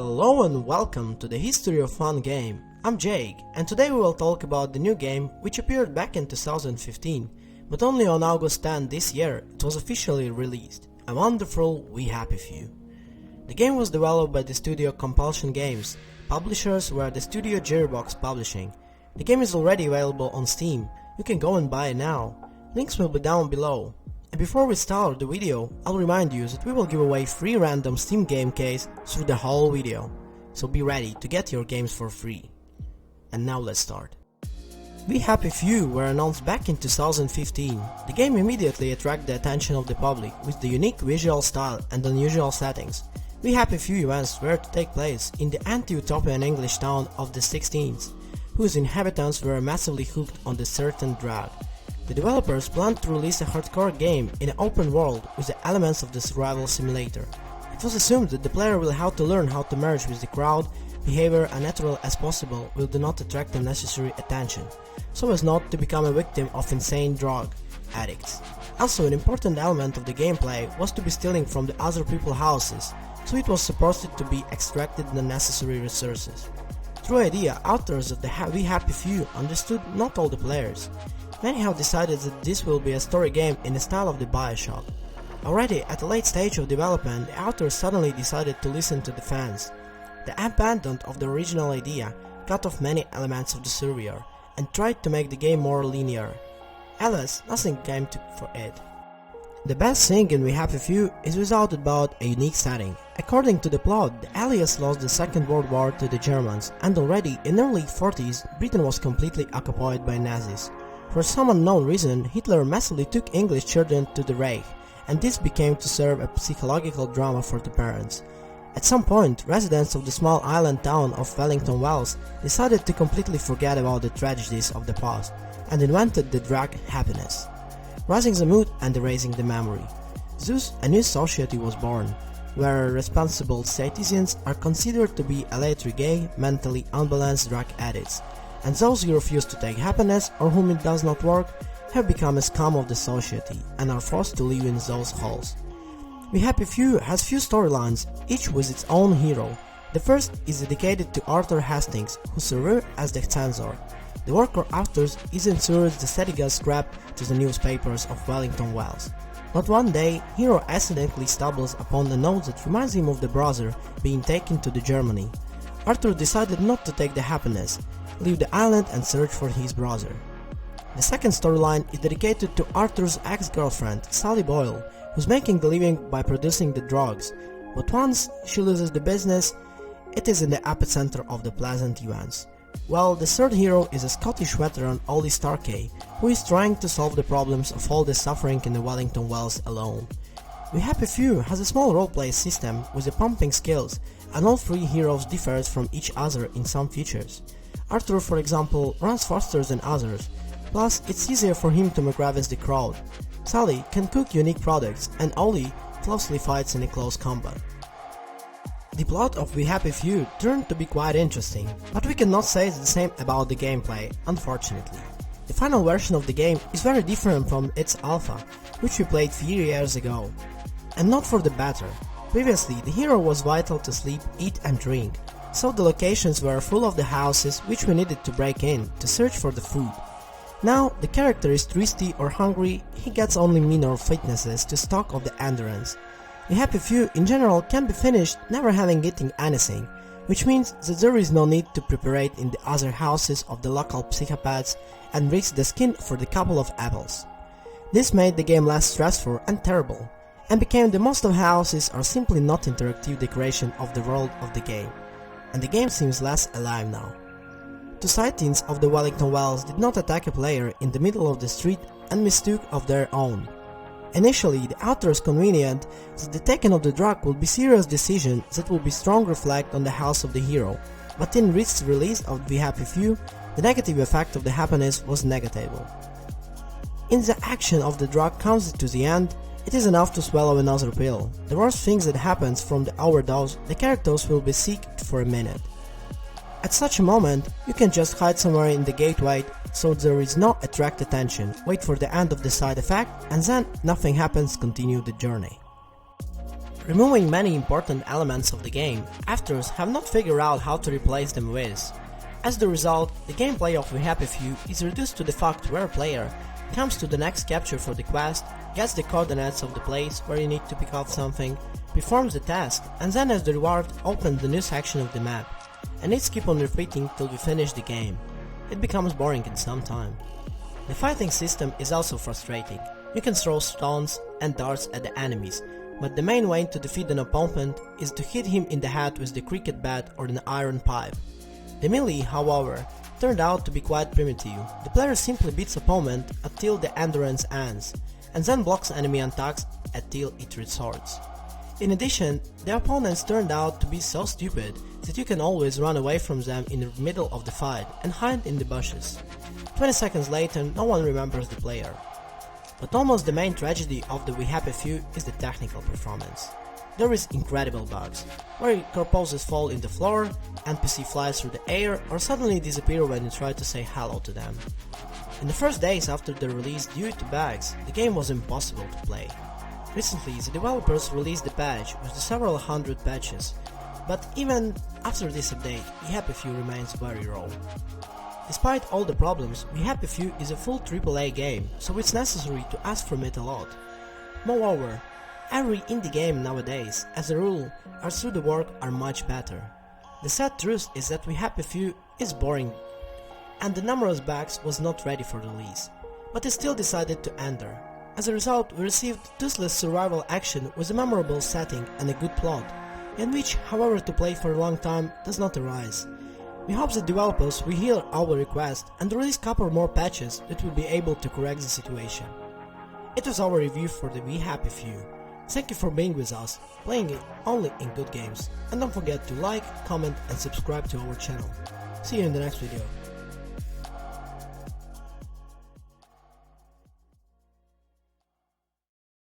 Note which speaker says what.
Speaker 1: Hello and welcome to the History of Fun game. I'm Jake, and today we will talk about the new game which appeared back in 2015, but only on August 10 this year it was officially released. A wonderful We Happy Few. The game was developed by the studio Compulsion Games. Publishers were the studio Gearbox Publishing. The game is already available on Steam. You can go and buy it now. Links will be down below. And before we start the video, I'll remind you that we will give away free random Steam game case through the whole video. So be ready to get your games for free. And now let's start. We Happy Few were announced back in 2015. The game immediately attracted the attention of the public with the unique visual style and unusual settings. We Happy Few events were to take place in the anti-utopian English town of the 16th, whose inhabitants were massively hooked on the certain drug. The developers planned to release a hardcore game in an open world with the elements of the survival simulator. It was assumed that the player will have to learn how to merge with the crowd, behavior unnatural as possible will do not attract the necessary attention, so as not to become a victim of insane drug addicts. Also, an important element of the gameplay was to be stealing from the other people's houses, so it was supposed to be extracted the necessary resources. Through idea, authors of the We Happy Few understood not all the players. Many have decided that this will be a story game in the style of the Bioshock. Already at a late stage of development, the authors suddenly decided to listen to the fans. They abandoned of the original idea, cut off many elements of the server, and tried to make the game more linear. Alas, nothing came for it. The best thing in We Happy Few is without a doubt a unique setting. According to the plot, the Allies lost the Second World War to the Germans, and already in the early 40s, Britain was completely occupied by Nazis. For some unknown reason, Hitler massively took English children to the Reich, and this became to serve a psychological drama for the parents. At some point, residents of the small island town of Wellington Wells decided to completely forget about the tragedies of the past, and invented the drug happiness, raising the mood and erasing the memory. Thus, a new society was born, where responsible citizens are considered to be allegedly gay, mentally unbalanced drug addicts, and those who refuse to take happiness or whom it does not work have become a scum of the society and are forced to live in those holes. We Happy Few has few storylines, each with its own hero. The first is dedicated to Arthur Hastings, who served as the censor. The work of authors is ensures the Sediga scrap to the newspapers of Wellington Wells. Not one day, hero accidentally stumbles upon a note that reminds him of the brother being taken to the Germany. Arthur decided not to take the happiness, leave the island and search for his brother. The second storyline is dedicated to Arthur's ex-girlfriend, Sally Boyle, who's making the living by producing the drugs, but once she loses the business, it is in the epicenter of the pleasant events. Well, the third hero is a Scottish veteran, Ollie Starkey, who is trying to solve the problems of all the suffering in the Wellington Wells alone. We Happy Few has a small roleplay system with the pumping skills, and all three heroes differ from each other in some features. Arthur, for example, runs faster than others, plus it's easier for him to McGravis the crowd. Sally can cook unique products, and Ollie closely fights in a close combat. The plot of We Happy Few turned to be quite interesting, but we cannot say the same about the gameplay, unfortunately. The final version of the game is very different from its alpha, which we played few years ago, and not for the better. Previously, the hero was vital to sleep, eat and drink, so the locations were full of the houses which we needed to break in to search for the food. Now, the character is thirsty or hungry, he gets only minor fitnesses to stock of the endurance. We Happy Few in general can be finished never having eaten anything, which means that there is no need to prepare it in the other houses of the local psychopaths and risk the skin for the couple of apples. This made the game less stressful and terrible, and became the most of houses are simply not interactive decoration of the world of the game, and the game seems less alive now. Two sightings of the Wellington Wells did not attack a player in the middle of the street and mistook of their own. Initially, the authors convenient that the taking of the drug would be serious decision that will be strong reflect on the house of the hero, but in its release of We Happy Few, the negative effect of the happiness was negligible. In the action of the drug comes to the end, it is enough to swallow another pill. The worst things that happens from the overdose, the characters will be sick for a minute. At such a moment, you can just hide somewhere in the gateway so there is no attract attention, wait for the end of the side effect, and then nothing happens, continue the journey. removing many important elements of the game, authors have not figured out how to replace them with. As the result, the gameplay of We Happy Few is reduced to the fact where a player comes to the next capture for the quest, gets the coordinates of the place where you need to pick up something, performs the task, and then as the reward opens the new section of the map, and needs to keep on repeating till we finish the game. It becomes boring in some time. The fighting system is also frustrating. You can throw stones and darts at the enemies, but the main way to defeat an opponent is to hit him in the head with the cricket bat or an iron pipe. The melee, however, turned out to be quite primitive. The player simply beats opponent until the endurance ends, and then blocks enemy attacks until it resorts. In addition, the opponents turned out to be so stupid that you can always run away from them in the middle of the fight and hide in the bushes. 20 seconds later, no one remembers the player. But almost the main tragedy of the We Happy Few is the technical performance. There is incredible bugs, where corpses fall in the floor, NPC flies through the air, or suddenly disappear when you try to say hello to them. In the first days after the release due to bugs, the game was impossible to play. Recently, the developers released the patch with the several hundred patches, but even after this update, We Happy Few remains very raw. Despite all the problems, We Happy Few is a full AAA game, so it's necessary to ask from it a lot. Moreover, every indie game nowadays, as a rule, or through the work are much better. The sad truth is that We Happy Few is boring, and the numerous bugs was not ready for release, but it still decided to enter. As a result, we received toothless survival action with a memorable setting and a good plot, in which, however, to play for a long time does not arise. We hope the developers will hear our request and release couple more patches that will be able to correct the situation. It was our review for the We Happy Few. Thank you for being with us, playing it only in good games, and don't forget to like, comment and subscribe to our channel. See you in the next video.